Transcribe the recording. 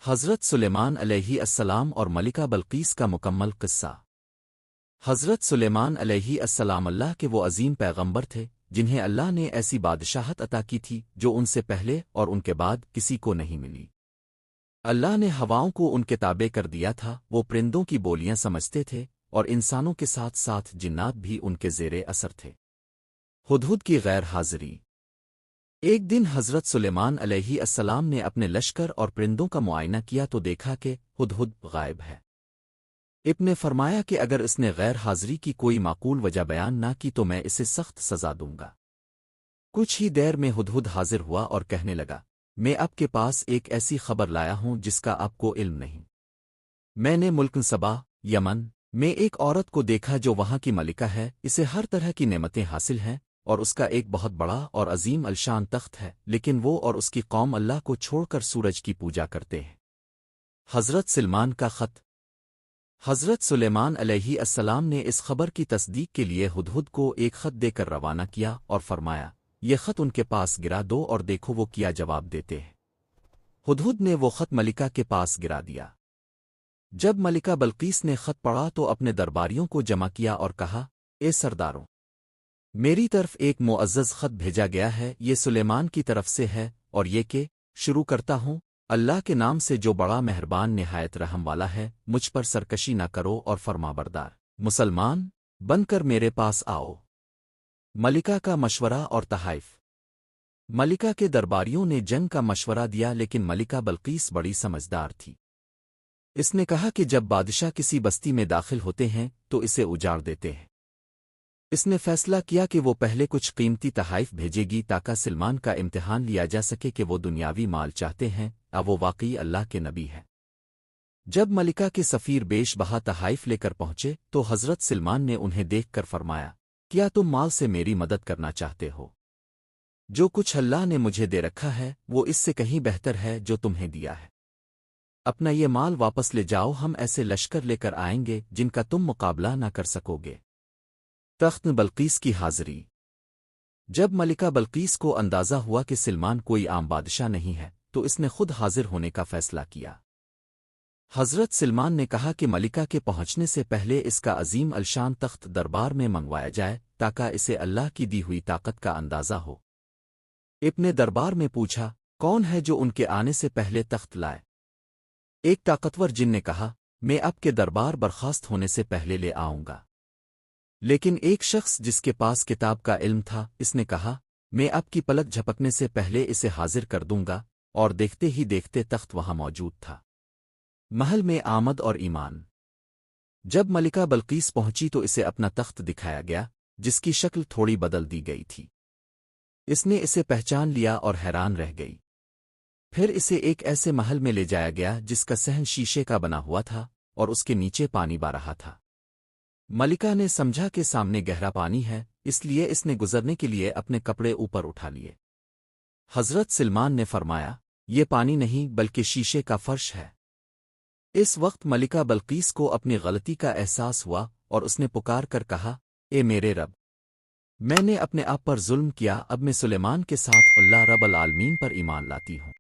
حضرت سلیمان علیہ السلام اور ملکہ بلقیس کا مکمل قصہ۔ حضرت سلیمان علیہ السلام اللہ کے وہ عظیم پیغمبر تھے جنہیں اللہ نے ایسی بادشاہت عطا کی تھی جو ان سے پہلے اور ان کے بعد کسی کو نہیں ملی۔ اللہ نے ہواؤں کو ان کے تابع کر دیا تھا، وہ پرندوں کی بولیاں سمجھتے تھے اور انسانوں کے ساتھ ساتھ جنات بھی ان کے زیر اثر تھے۔ ہدہد کی غیر حاضری۔ ایک دن حضرت سلیمان علیہ السلام نے اپنے لشکر اور پرندوں کا معائنہ کیا تو دیکھا کہ ہدہد غائب ہے۔ ابن نے فرمایا کہ اگر اس نے غیر حاضری کی کوئی معقول وجہ بیان نہ کی تو میں اسے سخت سزا دوں گا۔ کچھ ہی دیر میں ہدہد حاضر ہوا اور کہنے لگا، میں آپ کے پاس ایک ایسی خبر لایا ہوں جس کا آپ کو علم نہیں۔ میں نے ملک سبا، یمن میں ایک عورت کو دیکھا جو وہاں کی ملکہ ہے، اسے ہر طرح کی نعمتیں حاصل ہیں اور اس کا ایک بہت بڑا اور عظیم الشان تخت ہے، لیکن وہ اور اس کی قوم اللہ کو چھوڑ کر سورج کی پوجا کرتے ہیں۔ حضرت سلمان کا خط۔ حضرت سلیمان علیہ السلام نے اس خبر کی تصدیق کے لیے ہدہد کو ایک خط دے کر روانہ کیا اور فرمایا، یہ خط ان کے پاس گرا دو اور دیکھو وہ کیا جواب دیتے ہیں۔ ہدہد نے وہ خط ملکہ کے پاس گرا دیا۔ جب ملکہ بلقیس نے خط پڑھا تو اپنے درباریوں کو جمع کیا اور کہا، اے سرداروں، میری طرف ایک معزز خط بھیجا گیا ہے، یہ سلیمان کی طرف سے ہے اور یہ کہ شروع کرتا ہوں اللہ کے نام سے جو بڑا مہربان نہایت رحم والا ہے، مجھ پر سرکشی نہ کرو اور فرما بردار مسلمان بن کر میرے پاس آؤ۔ ملکہ کا مشورہ اور تحائف۔ ملکہ کے درباریوں نے جنگ کا مشورہ دیا، لیکن ملکہ بلقیس بڑی سمجھدار تھی۔ اس نے کہا کہ جب بادشاہ کسی بستی میں داخل ہوتے ہیں تو اسے اجاڑ دیتے ہیں۔ اس نے فیصلہ کیا کہ وہ پہلے کچھ قیمتی تحائف بھیجے گی تاکہ سلمان کا امتحان لیا جا سکے کہ وہ دنیاوی مال چاہتے ہیں یا وہ واقعی اللہ کے نبی ہے۔ جب ملکہ کے سفیر بیش بہا تحائف لے کر پہنچے تو حضرت سلمان نے انہیں دیکھ کر فرمایا، کیا تم مال سے میری مدد کرنا چاہتے ہو؟ جو کچھ اللہ نے مجھے دے رکھا ہے وہ اس سے کہیں بہتر ہے جو تمہیں دیا ہے۔ اپنا یہ مال واپس لے جاؤ، ہم ایسے لشکر لے کر آئیں گے جن کا تم مقابلہ نہ کر سکو گے۔ تخت بلقیس کی حاضری۔ جب ملکہ بلقیس کو اندازہ ہوا کہ سلمان کوئی عام بادشاہ نہیں ہے تو اس نے خود حاضر ہونے کا فیصلہ کیا۔ حضرت سلمان نے کہا کہ ملکہ کے پہنچنے سے پہلے اس کا عظیم الشان تخت دربار میں منگوایا جائے تاکہ اسے اللہ کی دی ہوئی طاقت کا اندازہ ہو۔ ابن دربار میں پوچھا، کون ہے جو ان کے آنے سے پہلے تخت لائے؟ ایک طاقتور جن نے کہا، میں اب کے دربار برخاست ہونے سے پہلے لے آؤں گا۔ لیکن ایک شخص جس کے پاس کتاب کا علم تھا، اس نے کہا، میں اب کی پلک جھپکنے سے پہلے اسے حاضر کر دوں گا، اور دیکھتے ہی دیکھتے تخت وہاں موجود تھا۔ محل میں آمد اور ایمان۔ جب ملکہ بلقیس پہنچی تو اسے اپنا تخت دکھایا گیا جس کی شکل تھوڑی بدل دی گئی تھی۔ اس نے اسے پہچان لیا اور حیران رہ گئی۔ پھر اسے ایک ایسے محل میں لے جایا گیا جس کا صحن شیشے کا بنا ہوا تھا اور اس کے نیچے پانی بہہ رہا تھا۔ ملکہ نے سمجھا کہ سامنے گہرا پانی ہے، اس لیے اس نے گزرنے کے لیے اپنے کپڑے اوپر اٹھا لیے۔ حضرت سلمان نے فرمایا، یہ پانی نہیں بلکہ شیشے کا فرش ہے۔ اس وقت ملکہ بلقیس کو اپنی غلطی کا احساس ہوا اور اس نے پکار کر کہا، اے میرے رب، میں نے اپنے آپ پر ظلم کیا، اب میں سلیمان کے ساتھ اللہ رب العالمین پر ایمان لاتی ہوں۔